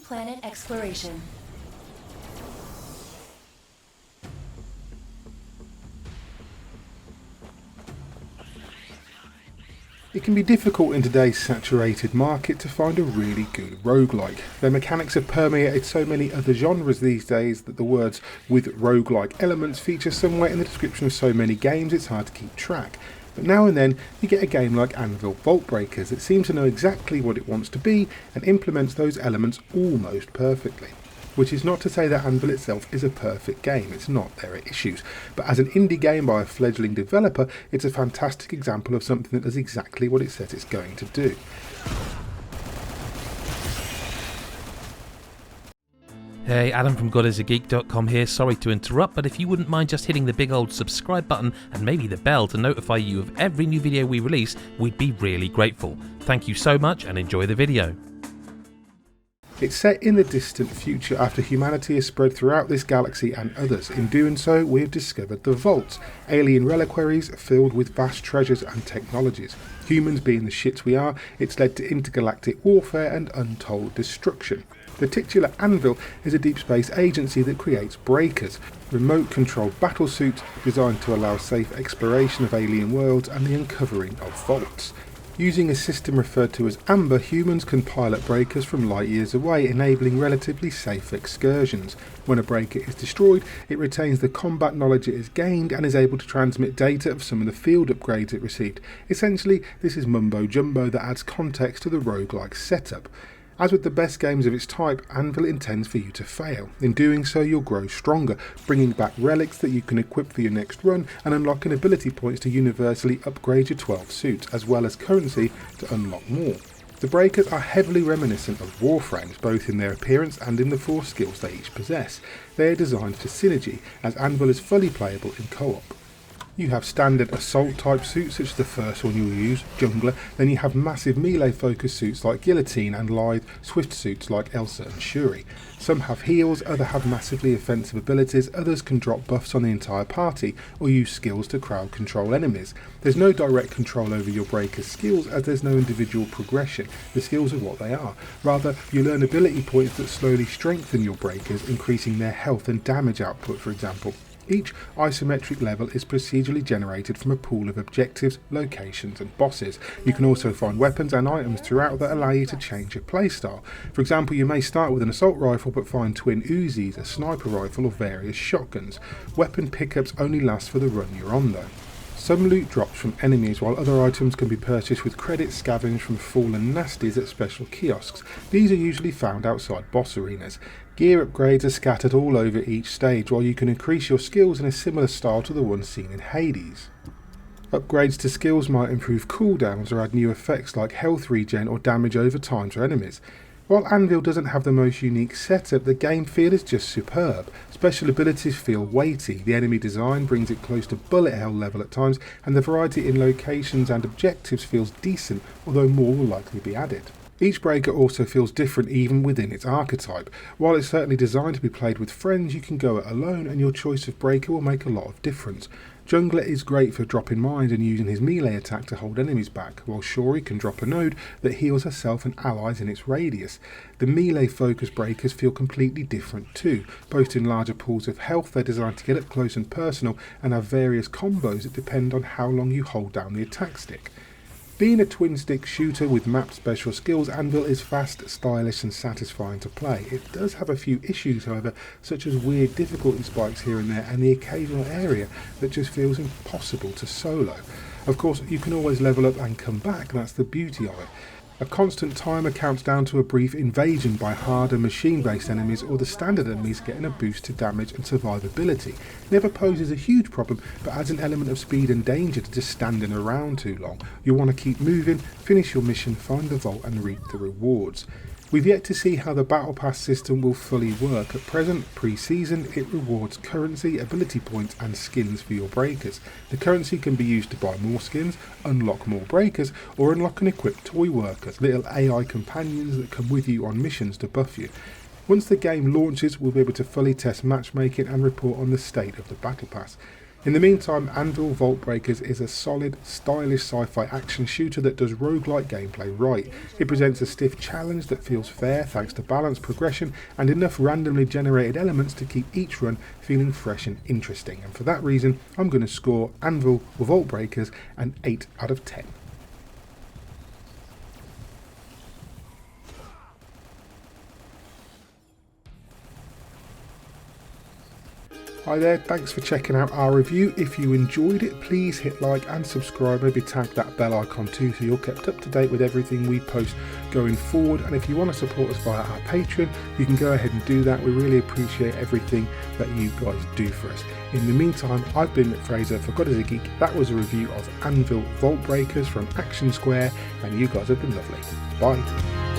Planet exploration. It can be difficult in today's saturated market to find a really good roguelike. Their mechanics have permeated so many other genres these days that the words "with roguelike elements" feature somewhere in the description of so many games it's hard to keep track. But now and then you get a game like Anvil Vault Breakers that seems to know exactly what it wants to be and implements those elements almost perfectly. Which is not to say that Anvil itself is a perfect game, it's not, there are issues. But as an indie game by a fledgling developer, it's a fantastic example of something that does exactly what it says it's going to do. Hey, Adam from GodIsAGeek.com here. Sorry to interrupt, but if you wouldn't mind just hitting the big old subscribe button and maybe the bell to notify you of every new video we release, we'd be really grateful. Thank you so much and enjoy the video. It's set in the distant future after humanity has spread throughout this galaxy and others. In doing so, we have discovered the vaults, alien reliquaries filled with vast treasures and technologies. Humans being the shits we are, it's led to intergalactic warfare and untold destruction. The titular Anvil is a deep space agency that creates breakers, remote-controlled battlesuits designed to allow safe exploration of alien worlds and the uncovering of vaults. Using a system referred to as Amber, humans can pilot breakers from light years away, enabling relatively safe excursions. When a breaker is destroyed, it retains the combat knowledge it has gained and is able to transmit data of some of the field upgrades it received. Essentially, this is mumbo jumbo that adds context to the roguelike setup. As with the best games of its type, Anvil intends for you to fail. In doing so, you'll grow stronger, bringing back relics that you can equip for your next run and unlocking ability points to universally upgrade your 12 suits, as well as currency to unlock more. The breakers are heavily reminiscent of warframes, both in their appearance and in the 4 skills they each possess. They are designed for synergy, as Anvil is fully playable in co-op. You have standard assault type suits such as the first one you'll use, Jungler, then you have massive melee focused suits like Guillotine and lithe swift suits like Elsa and Shuri. Some have heals, others have massively offensive abilities, others can drop buffs on the entire party or use skills to crowd control enemies. There's no direct control over your breaker's skills as there's no individual progression, the skills are what they are. Rather, you learn ability points that slowly strengthen your breakers, increasing their health and damage output for example. Each isometric level is procedurally generated from a pool of objectives, locations and bosses. You can also find weapons and items throughout that allow you to change your playstyle. For example, you may start with an assault rifle but find twin Uzis, a sniper rifle or various shotguns. Weapon pickups only last for the run you're on though. Some loot drops from enemies while other items can be purchased with credits scavenged from fallen nasties at special kiosks. These are usually found outside boss arenas. Gear upgrades are scattered all over each stage while you can increase your skills in a similar style to the ones seen in Hades. Upgrades to skills might improve cooldowns or add new effects like health regen or damage over time to enemies. While Anvil doesn't have the most unique setup, the game feel is just superb. Special abilities feel weighty, the enemy design brings it close to bullet hell level at times, and the variety in locations and objectives feels decent, although more will likely be added. Each breaker also feels different even within its archetype. While it's certainly designed to be played with friends, you can go it alone and your choice of breaker will make a lot of difference. Jungler is great for dropping mines and using his melee attack to hold enemies back, while Shuri can drop a node that heals herself and allies in its radius. The melee focus breakers feel completely different too. Boasting larger pools of health, they're designed to get up close and personal and have various combos that depend on how long you hold down the attack stick. Being a twin-stick shooter with mapped special skills, Anvil is fast, stylish and satisfying to play. It does have a few issues however, such as weird difficulty spikes here and there and the occasional area that just feels impossible to solo. Of course, you can always level up and come back, that's the beauty of it. A constant timer counts down to a brief invasion by harder machine-based enemies or the standard enemies getting a boost to damage and survivability. Never poses a huge problem but adds an element of speed and danger to just standing around too long. You'll want to keep moving, finish your mission, find the vault and reap the rewards. We've yet to see how the Battle Pass system will fully work. At present, pre-season, it rewards currency, ability points and skins for your breakers. The currency can be used to buy more skins, unlock more breakers, or unlock and equip toy workers, little AI companions that come with you on missions to buff you. Once the game launches, we'll be able to fully test matchmaking and report on the state of the Battle Pass. In the meantime, Anvil Vault Breakers is a solid, stylish sci-fi action shooter that does roguelike gameplay right. It presents a stiff challenge that feels fair thanks to balanced progression and enough randomly generated elements to keep each run feeling fresh and interesting. And for that reason, I'm going to score Anvil Vault Breakers an 8 out of 10. Hi there, thanks for checking out our review. If you enjoyed it, please hit like and subscribe, maybe tag that bell icon too so you're kept up to date with everything we post going forward. And if you want to support us via our Patreon, you can go ahead and do that. We really appreciate everything that you guys do for us. In the meantime, I've been Mick Fraser for God is a Geek. That was a review of Anvil Vault Breakers from Action Square, and you guys have been lovely. Bye.